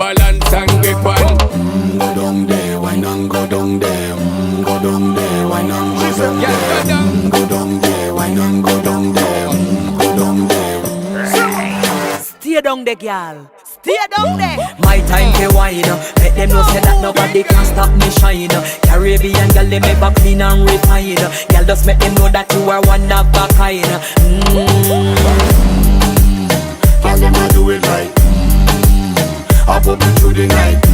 balance and grip on. Go down there, why not go down there? Go down there, why not go down there? Go down there, why not go down there? Go down there. Stay down there, girl. Stay down there. My time to wine. Let them know say that nobody can stop me shine. Caribbean girl, they make back clean and refine. Girl, just make them know that you are one of a kind. Girl, them a do it right. I pop it through the night.